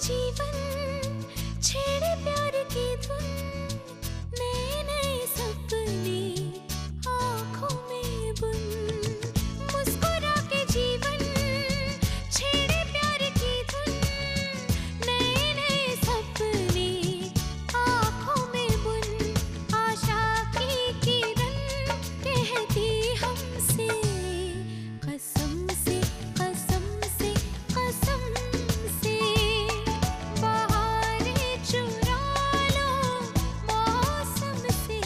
जीवन छेड़े प्यार की धुन, नए नए सपने आँखों में बुन। मुस्कुरा के जीवन छेड़े प्यार की धुन, नए नए सपने आँखों में बुन। आशा की किरण कहती हमसे कसम से, कसम से, कसम से, बहारें चुरा लो मौसम से।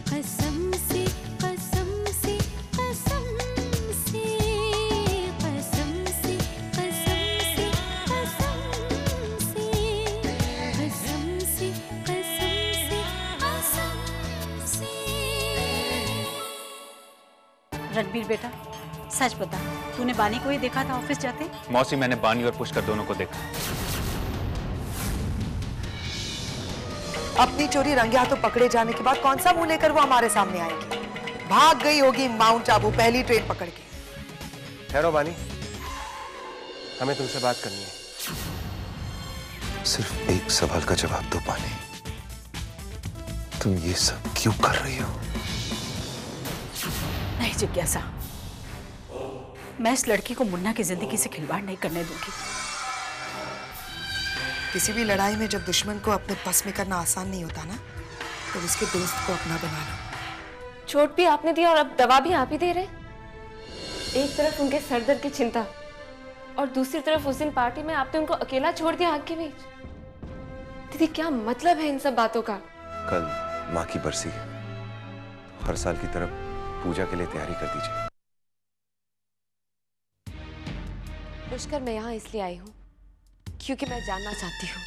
कसम से, कसम से, कसम से, कसम से, कसम से, कसम से, कसम से, कसम से। रणबीर बेटा, सच बता, तूने बानी को ही देखा था ऑफिस जाते? मौसी, मैंने बानी और पुष्कर दोनों को देखा। अपनी चोरी रंगे हाथों पकड़े जाने के बाद कौन सा मुंह लेकर वो हमारे सामने आएगी? भाग गई होगी माउंट आबू पहली ट्रेन पकड़ के। ठहरो बानी, हमें तुमसे बात करनी है। सिर्फ एक सवाल का जवाब दो बानी, तुम ये सब क्यों कर रही हो? नहीं जिज्ञासा, मैं इस लड़की को मुन्ना की जिंदगी से खिलवाड़ नहीं करने दूंगी। किसी भी लड़ाई में जब दुश्मन को अपने बस में करना आसान नहीं होता ना, तो उसके दोस्त को अपना बना लो। चोट भी आपने दी और अब दवा भी आप ही दे रहे। एक तरफ उनके सरदर्द की चिंता और दूसरी तरफ उस दिन पार्टी में आपने उनको अकेला छोड़ दिया आग के बीच। दीदी, क्या मतलब है इन सब बातों का? कल माँ की बरसी है, हर साल की तरफ पूजा के लिए तैयारी कर दीजिए। पुष्कर, मैं यहाँ इसलिए आई हूँ क्योंकि मैं जानना चाहती हूँ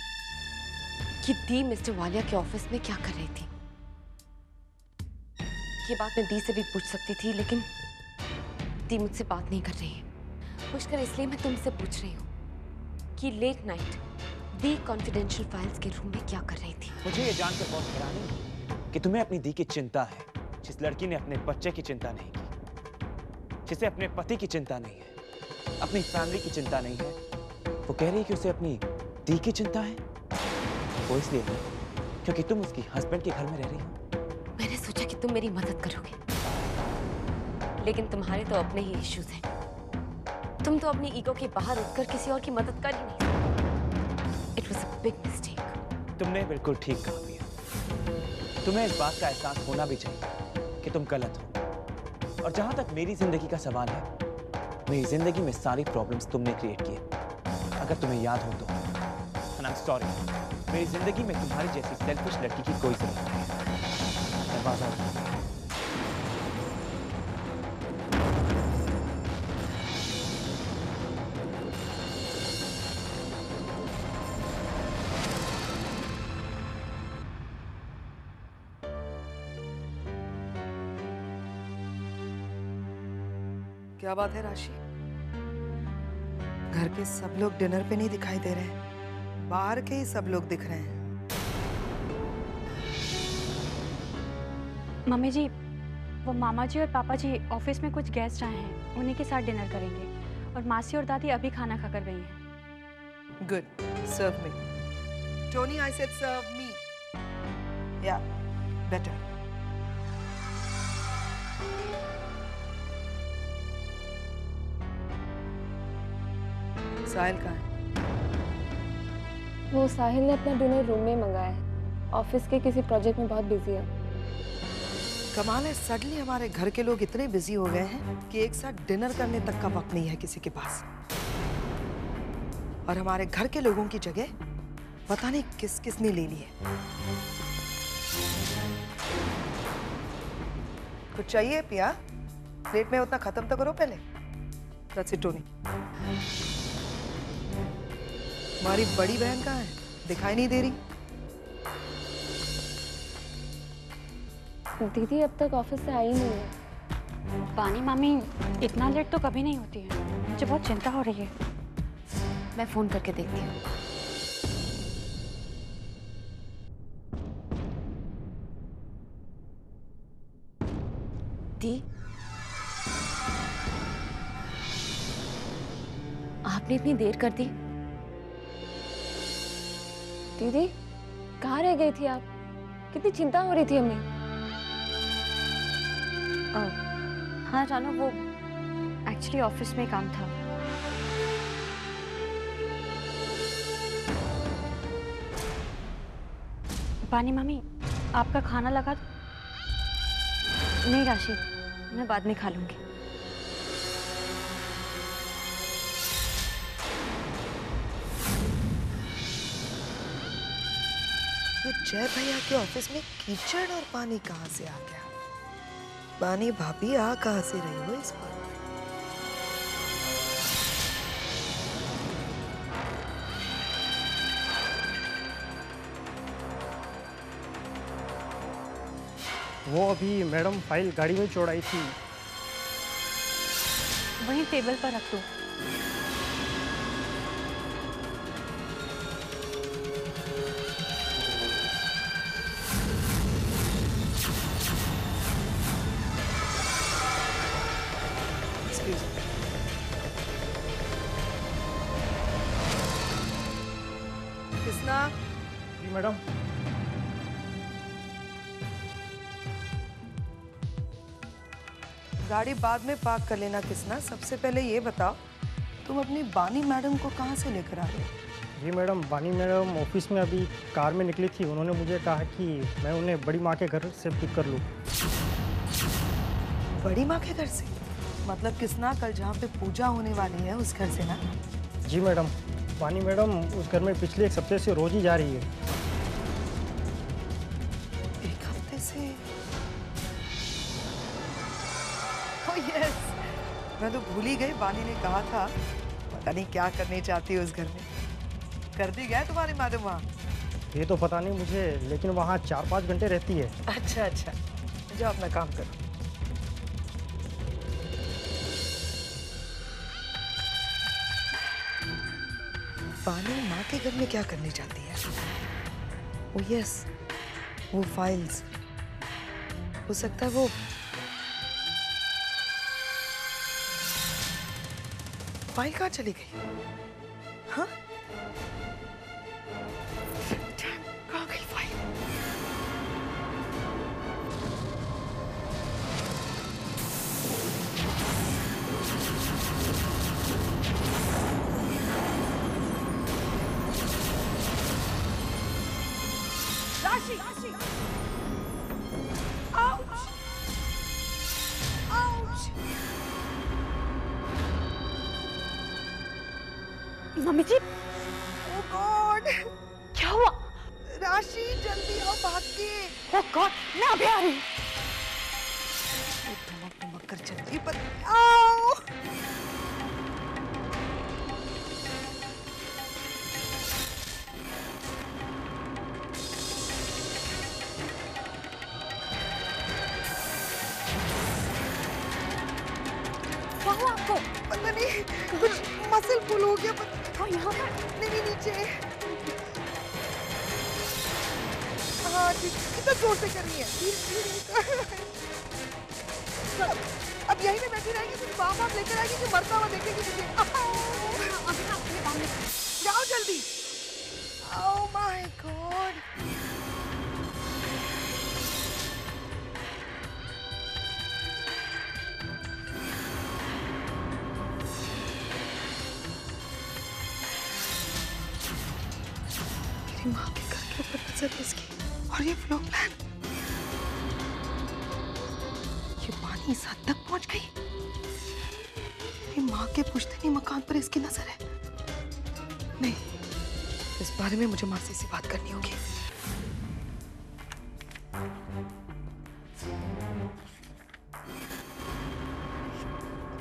कि दी मिस्टर वालिया के ऑफिस में क्या कर रही थी। ये बात मैं दी से भी पूछ सकती थी, लेकिन दी मुझसे बात नहीं कर रही है। पुष्कर, इसलिए मैं तुमसे पूछ रही हूँ कि लेट नाइट दी कॉन्फिडेंशियल फाइल्स के रूम में क्या कर रही थी। मुझे ये जानकर बहुत हैरानी है कि तुम्हें अपनी दी की चिंता है, जिस लड़की ने अपने बच्चे की चिंता नहीं की, जिसे अपने पति की चिंता नहीं है, अपनी फैमिली की चिंता नहीं है। वो कह रही है कि उसे अपनी दी की चिंता है। वो इसलिए नहीं क्योंकि तुम उसकी हस्बैंड के घर में रह रही हो। मैंने सोचा कि तुम मेरी मदद करोगे, लेकिन तुम्हारे तो अपने ही इश्यूज हैं। तुम तो अपनी ईगो के बाहर उठकर किसी और की मदद कर ही नहीं सकते। It was a big mistake. तुमने बिल्कुल ठीक कहा प्रिया। तुम्हें इस बात का एहसास होना भी चाहिए कि तुम गलत हो। और जहां तक मेरी जिंदगी का सवाल है, मेरी जिंदगी में सारी प्रॉब्लम्स तुमने क्रिएट किए। अगर तुम्हें याद हो तो, and I'm sorry, मेरी जिंदगी में तुम्हारी जैसी सेल्फिश लड़की की कोई जरूरत नहीं है। दरवाजा क्या बात है राशि? घर के सब लोग डिनर पे नहीं दिखाई दे रहे, बाहर के ही सब लोग दिख रहे हैं। मम्मी जी, वो मामा जी और पापा जी ऑफिस में कुछ गेस्ट आए हैं, उन्हीं के साथ डिनर करेंगे। और मासी और दादी अभी खाना खाकर गई हैं। Good, serve me. Tony, I said serve me. Yeah, better. साहिल कहाँ है? वो साहिल ने अपना डिनर रूम में मंगाया है। ऑफिस के किसी प्रोजेक्ट में बहुत बिजी है। कमाल है, सडनली हमारे घर के लोग इतने बिजी हो गए हैं कि एक साथ डिनर करने तक का वक्त नहीं है किसी के पास। और हमारे घर के लोगों की जगह पता नहीं किस किस ने ले ली है। कुछ चाहिए पिया? प्लेट में उतना खत्म तो करो पहले। That's it, Tony. हमारी बड़ी बहन कहाँ है? दिखाई नहीं दे रही। दीदी अब तक ऑफिस से आई नहीं है। पानी मामी इतना लेट तो कभी नहीं होती है, मुझे बहुत चिंता हो रही है। मैं फोन करके देखती हूँ। दी, आपने इतनी देर कर दी? दीदी कहाँ रह गई थी आप? कितनी चिंता हो रही थी हमें। हाँ रानो, वो एक्चुअली ऑफिस में काम था। बानी मामी, आपका खाना लगा दो? नहीं राशि, मैं बाद में खा लूंगी। ये जय भैया के ऑफिस में कीचड़ और पानी कहाँ से आ गया? बानी भाभी आ कहाँ से रही हो इस बार? वो अभी मैडम फाइल गाड़ी में छोड़ाई थी। वहीं टेबल पर रख दो। किसना? जी मैडम। गाड़ी बाद में पार्क कर लेना किसना। सबसे पहले ये बताओ, तुम अपनी बानी मैडम को कहाँ से लेकर आ रहे हो? जी मैडम, बानी मैडम ऑफिस में अभी कार में निकली थी। उन्होंने मुझे कहा कि मैं उन्हें बड़ी माँ के घर से पिक कर लूँ। बड़ी माँ के घर से? मतलब किसना कल जहाँ पे पूजा होने वाली है उस घर से ना? जी मैडम, बानी मैडम उस घर में पिछले एक हफ्ते से रोज ही जा रही है। एक हफ्ते से? ओह यस, मैं तो भूल ही गई। बानी ने कहा था पता नहीं क्या करने चाहती है उस घर में। कर दी गया तुम्हारी मैडम वहाँ? ये तो पता नहीं मुझे, लेकिन वहाँ 4-5 घंटे रहती है। अच्छा अच्छा, जाओ अपना काम करो। बानी माँ के घर में क्या करने जाती है? ओह यस, वो फाइल्स। हो सकता है वो फाइल कहाँ चली गई? हाँ, कहाँ गई फाइल? राशि! Ouch! Ouch! मम्मी जी, Oh God! क्या हुआ? राशि जल्दी आओ भाग के। ओह गॉड, मैं अभी आ रही हूँ। धमक धमक कर चलती पर आओ। क्या हुआ आपको? पता नहीं कुछ मसल पुल हो गया। हाँ यहाँ पर। नहीं नीचे। हाँ ठीक, कितना जोर से कर रही है। अब यहीं में बैठी रहेगी, कुछ बाम वाम लेकर आएगी कि मरता हुआ देखेगी मुझे। जाओ जल्दी। Oh my God. मेरी माँ के घर के ऊपर नजर है इसकी, और ये फ्लो प्लान। ये पानी इस हद तक पहुंच गई। मेरी माँ के पुश्तैनी मकान पर इसकी नजर है। नहीं, इस बारे में मुझे मासी से बात करनी होगी।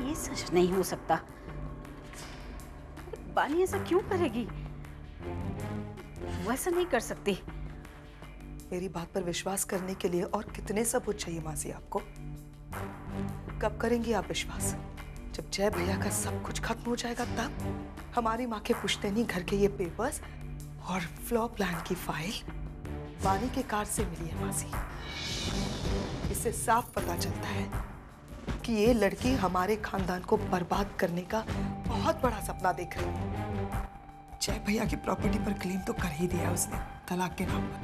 ये सच नहीं हो सकता। बानी ऐसा क्यों करेगी? वो ऐसा नहीं कर सकती। मेरी बात पर विश्वास करने के लिए और कितने सबूत चाहिए मासी आपको? कब करेंगी आप विश्वास? जब जय भैया का सब कुछ खत्म हो जाएगा तब? हमारी माँ के पुश्तैनी घर के ये पेपर्स और फ्लोर प्लान की फाइल बानी के कार से मिली है मासी। इससे साफ पता चलता है कि ये लड़की हमारे खानदान को बर्बाद करने का बहुत बड़ा सपना देख रही है। जय भैया की प्रॉपर्टी पर क्लेम तो कर ही दिया उसने, तलाक के नाम पर।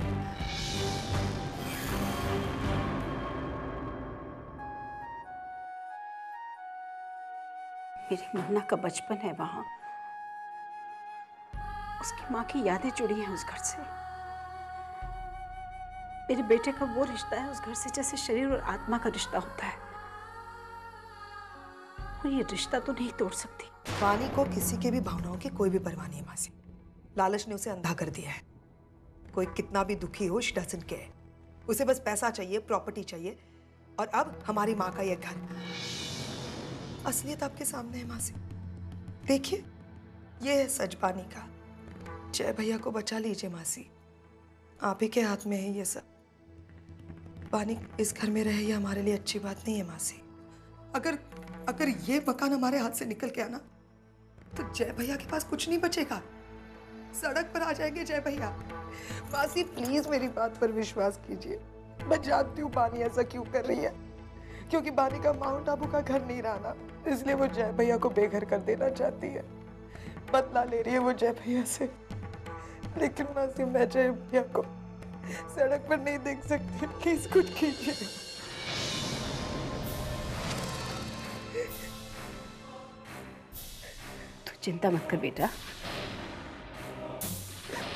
मेरी मुन्ना का बचपन है वहां, उसकी माँ की यादें जुड़ी हैं उस घर से। मेरे बेटे का वो रिश्ता है उस घर से जैसे शरीर और आत्मा का रिश्ता होता है, और ये रिश्ता तो नहीं तोड़ सकती। वानी को किसी के भी भावनाओं की कोई भी परवाह नहीं है मासी। लालच ने उसे अंधा कर दिया है। कोई कितना भी दुखी हो, शी डजंट केयर। उसे बस पैसा चाहिए, प्रॉपर्टी चाहिए, और अब हमारी माँ का ये घर। असलियत आपके सामने है मासी, देखिए, ये है सच बानी का। जय भैया को बचा लीजिए मासी, आप ही के हाथ में है ये सब। बानी इस घर में रहे ये हमारे लिए अच्छी बात नहीं है मासी। अगर ये मकान हमारे हाथ से निकल गया ना, तो जय भैया के पास कुछ नहीं बचेगा। सड़क पर आ जाएंगे जय भैया। मासी प्लीज मेरी बात पर विश्वास कीजिए। मैं जानती हूँ बानी ऐसा क्यों कर रही है, क्योंकि बानी का माउंट आबू का घर नहीं रहा ना, इसलिए वो जय भैया को बेघर कर देना चाहती है। बदला ले रही है वो जय भैया से। लेकिन मासी मैं जय भैया को सड़क पर नहीं देख सकती। प्लीज कुछ कीजिए। तू चिंता मत कर बेटा,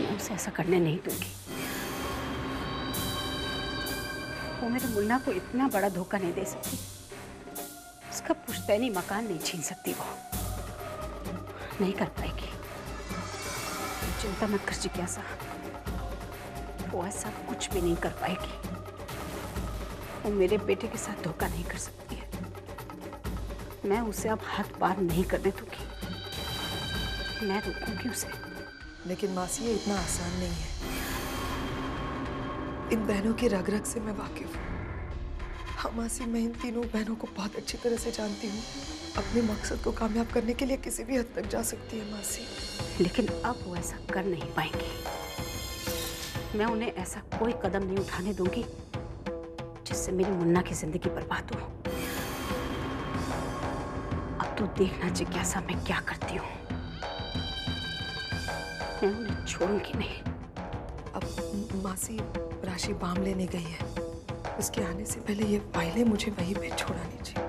मैं उसे ऐसा करने नहीं दूंगी। वो मेरे मुन्ना को इतना बड़ा धोखा नहीं दे सकती। उसका पुश्तैनी मकान नहीं छीन सकती, वो नहीं कर पाएगी। चिंता मत कर जिज्ञासा, वो ऐसा कुछ भी नहीं कर पाएगी। वो मेरे बेटे के साथ धोखा नहीं कर सकती है। मैं उसे अब हाथ पार नहीं करने दूंगी, मैं रोकूंगी उसे। लेकिन मासी ये इतना आसान नहीं है। इन बहनों की रग रग से मैं वाकिफ हूँ। हाँ मासी, मैं इन तीनों बहनों को बहुत अच्छी तरह से जानती हूँ। अपने मकसद को कामयाब करने के लिए किसी भी हद तक जा सकती है मासी। लेकिन अब वो ऐसा कर नहीं पाएंगी। मैं उन्हें ऐसा कोई कदम नहीं उठाने दूंगी जिससे मेरी मुन्ना की जिंदगी बर्बाद हो। अब तो देखना जिज्ञासा मैं क्या करती हूँ। मैं उन्हें छोड़ूंगी नहीं। अब मासी राशि बाम लेने गई है, उसके आने से पहले ये फाइलें मुझे वहीं पे छोड़ा लीजिए।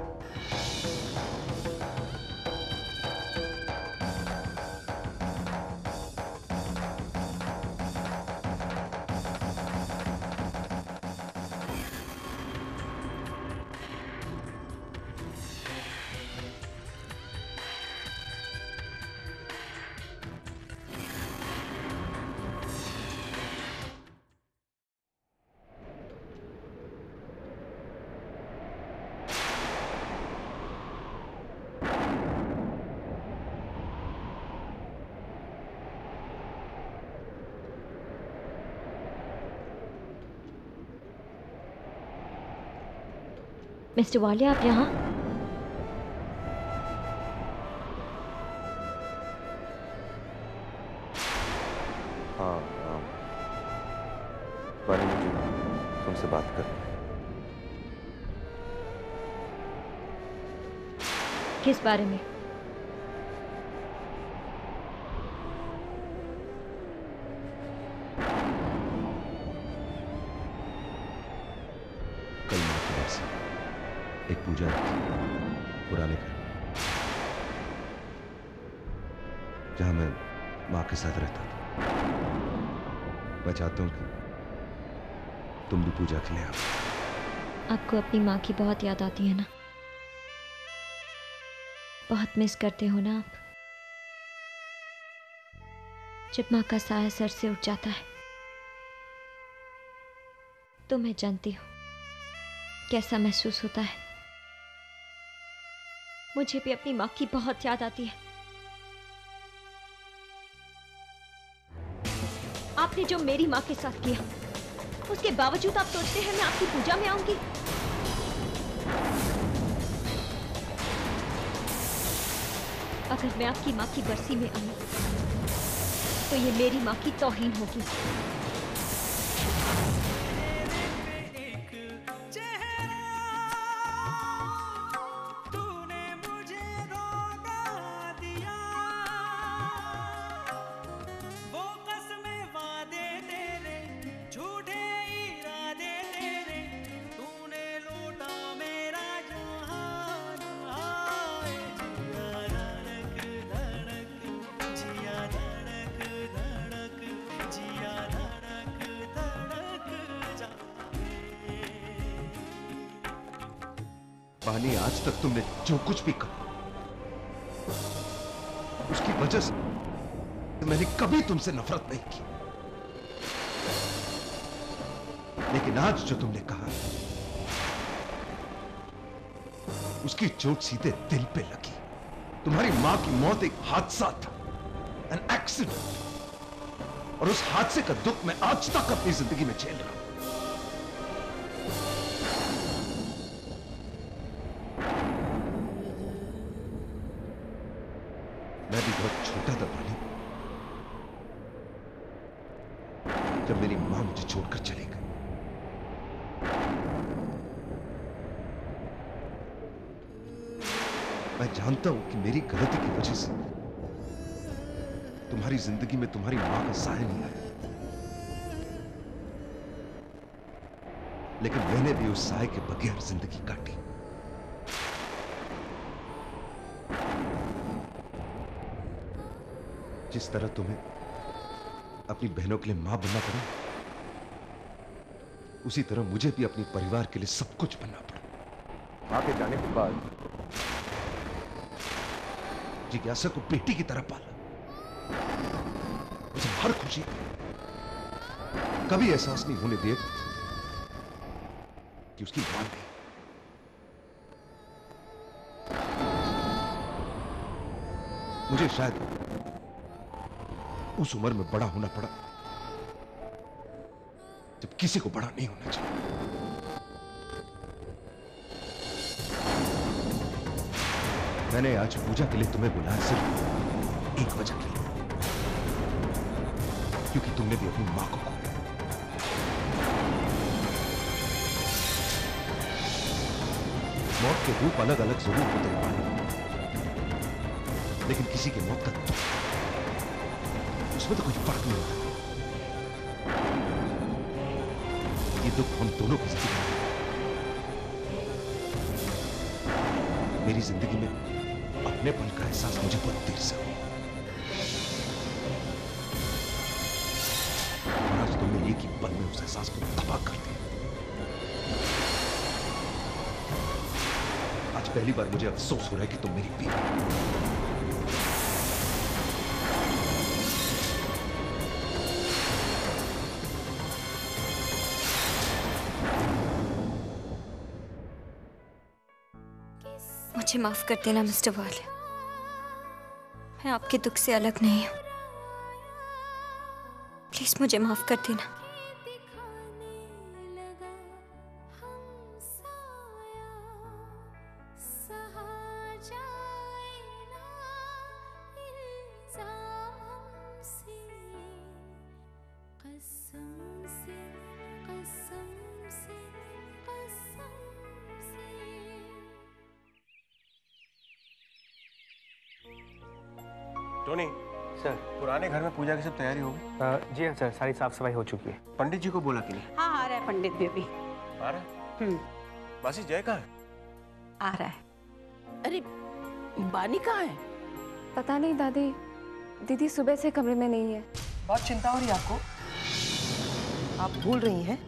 मिस्टर वालिया, आप यहाँ? हाँ, बानी मुझे तुमसे बात करनी है। किस बारे में? कल माँ की बरसी, एक पूजा रखी पुराने घर में, जहां मैं माँ के साथ रहता था। मैं चाहता हूं कि तुम भी पूजा के लिए आओ। आपको अपनी माँ की बहुत याद आती है ना? बहुत मिस करते हो ना आप? जब माँ का साया सर से उठ जाता है तो मैं जानती हूँ कैसा महसूस होता है। मुझे भी अपनी माँ की बहुत याद आती है। आपने जो मेरी माँ के साथ किया, उसके बावजूद आप सोचते हैं मैं आपकी पूजा में आऊंगी? अगर मैं आपकी माँ की बरसी में आऊं तो ये मेरी माँ की तौहीन होगी। झूठे इरादे तेरे, तूने लूटा मेरा जहान। आए जिया धड़क धड़क, जिया धड़क धड़क, जिया धड़क धड़क जाए। बानी, आज तक तुमने जो कुछ भी कहा उसकी वजह से मैंने कभी तुमसे नफरत नहीं की, लेकिन आज जो तुमने कहा उसकी चोट सीधे दिल पे लगी। तुम्हारी मां की मौत एक हादसा था, एन एक्सीडेंट, और उस हादसे का दुख मैं आज तक अपनी जिंदगी में झेल रहा हूं। मैं भी बहुत छोटा था बानी, जब मेरी मां मुझे छोड़कर चली गई। मैं जानता हूं कि मेरी गलती की वजह से तुम्हारी जिंदगी में तुम्हारी मां का साया नहीं आया, लेकिन मैंने भी उस साए के बगैर जिंदगी काटी। जिस तरह तुम्हें अपनी बहनों के लिए मां बनना पड़ा, उसी तरह मुझे भी अपने परिवार के लिए सब कुछ बनना पड़ा। मां के जाने के बाद जिज्ञासा को बेटी की तरह पाला, मुझे हर खुशी कभी एहसास नहीं होने दिया कि उसकी मां नहीं। मुझे शायद उस उम्र में बड़ा होना पड़ा जब किसी को बड़ा नहीं होना चाहिए। मैंने आज पूजा के लिए तुम्हें बुलाया सिर्फ एक वजह के लिए, क्योंकि तुमने भी अपनी मां को खोया। मौत के रूप अलग अलग जरूर होते हैं, लेकिन किसी की मौत का दुख, उसमें तो कोई फर्क नहीं होता। ये दुख हम दोनों की जिंदगी में, मेरी जिंदगी में अपनेपन का एहसास मुझे बहुत देर से हुआ, और आज तुमने एक ही पल में उस एहसास को तबाह कर दिया। आज पहली बार मुझे अफसोस हो रहा है कि तुम मेरी बीवी। मुझे माफ कर देना मिस्टर वाल, मैं आपके दुख से अलग नहीं हूं। प्लीज मुझे माफ कर देना। टोनी सर, पुराने घर में पूजा की सब तैयारी हो गई? जी हाँ सर, सारी साफ सफाई हो चुकी है। पंडित जी को बोला कि नहीं? हाँ, आ रहा है पंडित भी अभी। आ रहा है? मासी जय कहाँ है? आ रहा है। अरे बानी कहाँ है? पता नहीं दादी, दीदी सुबह से कमरे में नहीं है। बहुत चिंता हो रही है आपको? आप भूल रही हैं,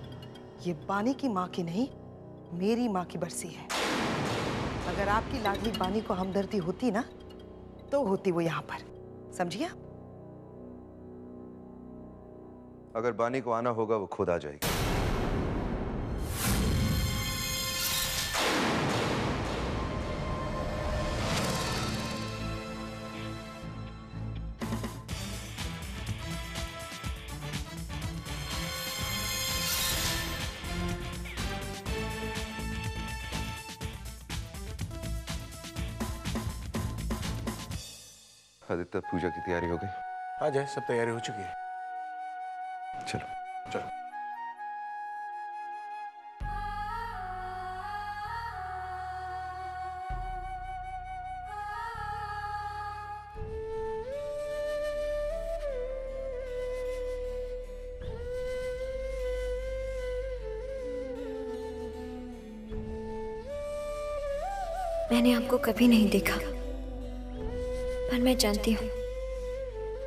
ये बानी की माँ की नहीं, मेरी माँ की बरसी है। अगर आपकी लाडली बानी को हमदर्दी होती ना, तो होती वो यहाँ पर, समझिए आप? अगर बानी को आना होगा वो खुद आ जाएगी। आदित्य, पूजा की तैयारी हो गई? हाँ जय, सब तैयारी हो चुकी है। चलो चलो। मैंने आपको कभी नहीं देखा, पर मैं जानती हूँ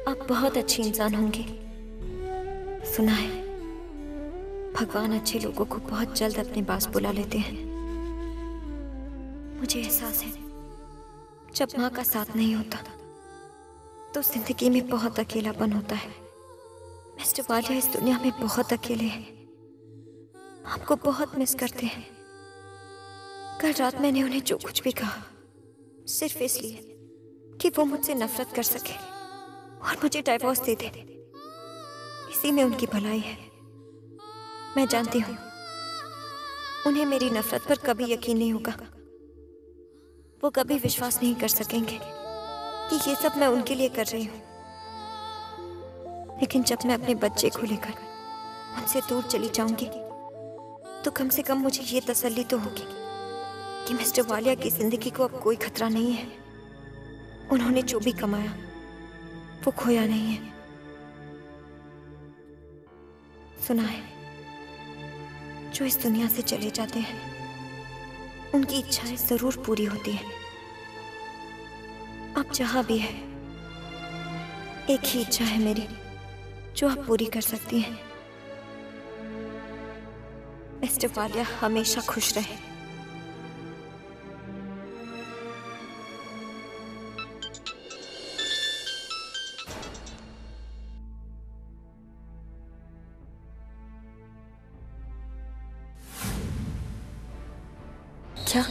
आप बहुत अच्छी इंसान होंगी। सुना है भगवान अच्छे लोगों को बहुत जल्द अपने पास बुला लेते हैं। मुझे एहसास है जब माँ का साथ नहीं होता तो जिंदगी में बहुत अकेलापन होता है। मिस्टर वालिया इस दुनिया में बहुत अकेले हैं, आपको बहुत मिस करते हैं। कल रात मैंने उन्हें जो कुछ भी कहा सिर्फ इसलिए कि वो मुझसे नफरत कर सके और मुझे डाइवोर्स दे दे। इसी में उनकी भलाई है। मैं जानती हूँ उन्हें मेरी नफरत पर कभी यकीन नहीं होगा। वो कभी विश्वास नहीं कर सकेंगे कि ये सब मैं उनके लिए कर रही हूँ। लेकिन जब मैं अपने बच्चे को लेकर उनसे दूर चली जाऊंगी तो कम से कम मुझे ये तसल्ली तो होगी कि मिस्टर वालिया की जिंदगी को अब कोई खतरा नहीं है। उन्होंने जो भी कमाया वो खोया नहीं है। सुना है जो इस दुनिया से चले जाते हैं उनकी इच्छाएं जरूर पूरी होती हैं। आप जहां भी हैं, एक ही इच्छा है मेरी जो आप पूरी कर सकती हैं। मिस्टर वालिया हमेशा खुश रहे। क्या